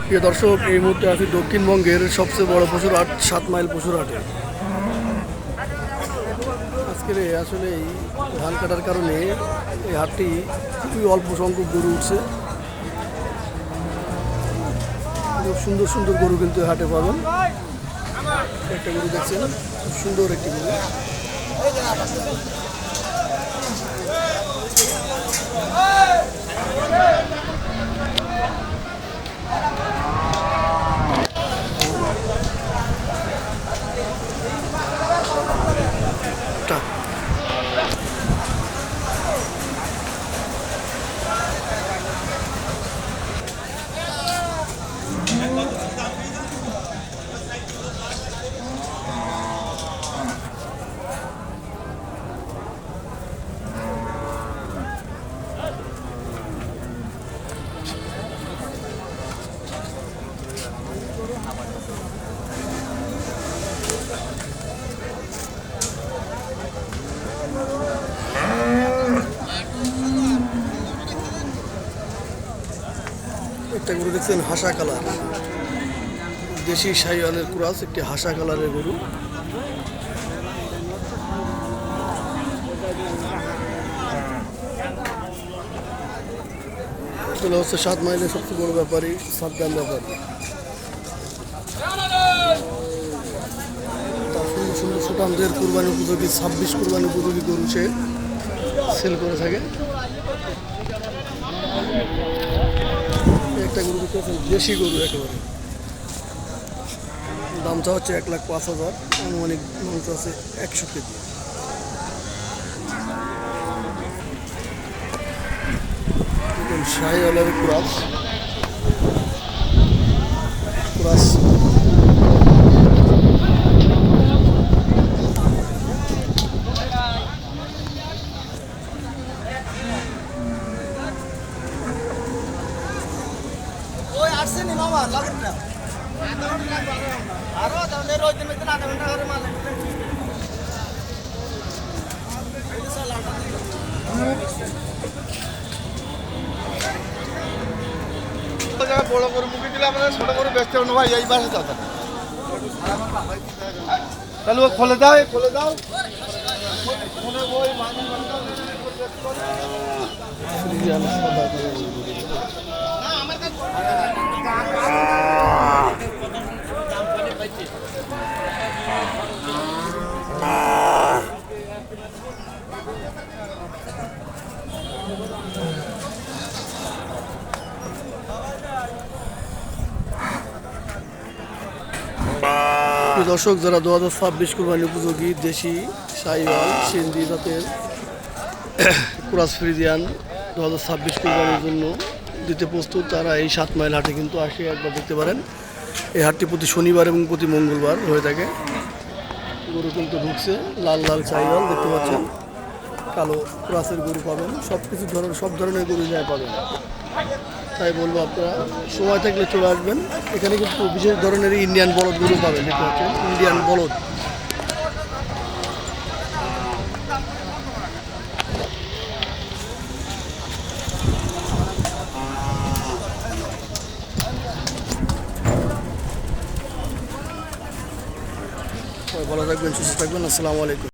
প্রিয় দর্শক, এই মুহূর্তে আছি দক্ষিণবঙ্গের সবচেয়ে বড় পশুর হাট 7 মাইল পশুর হাটে। আজকের আসলে এই ধান কাটার কারণে এই হাটটি খুবই অল্প সংখ্যক গরু উঠছে। খুব সুন্দর সুন্দর গরু কিন্তু এই হাটে পাবেন। একটা গরু দেখছেন, খুব সুন্দর একটি গরু। একটা গরু দেখছেন হাসা কালার, দেশি শাহিওয়ালের ক্রস, একটি হাসা কালারের গরু। চলে হচ্ছে 7 মাইলের সবচেয়ে বড় ব্যাপারী সাদ্দাম ব্যাপারী। তার সুন্দর সুন্দর সুটামদের কুরবানি উপযোগী 26 কুরবানি উপযোগী গরু সে সেল করে থাকে। একটা গরু দেখতেছেন, দেশি গরু একেবারে। দামটা হচ্ছে 1,05,000, আনুমানিক মাংস আছে 100 কেজি। শাহিওয়ালের ক্রস ক্রস বড় গরু মুখে দিলে আমাদের ছোট গরু বেচতে হবে না ভাই, এই বাসে যাও তাহলে ও খুলে দাও, খুলে দাও। দর্শক, যারা 2026 কুরবানি উপযোগী দেশি শাহিওয়াল সিন্ধি জাতের ক্রস ফ্রিজিয়ান 2026 কুরবানির জন্য দিতে প্রস্তুত, তারা এই 7 মাইল হাটে কিন্তু আসে একবার দেখতে পারেন। এই হাটটি প্রতি শনিবার এবং প্রতি মঙ্গলবার হয়ে থাকে। গরু কিন্তু ঢুকছে, লাল লাল শাহিওয়াল দেখতে পাচ্ছেন, কালো ক্রসের গরু পাবেন, সব ধরনের গরু যায় পাবেন। তাই বলবো আপনারা সময় থাকলে চলে আসবেন। এখানে কিন্তু বিশেষ ধরনের ইন্ডিয়ান বলদ গরু পাবেন, দেখতে পাচ্ছেন ইন্ডিয়ান বলদ। ভালো থাকবেন, সুস্থ থাকবেন। আসসালামু আলাইকুম।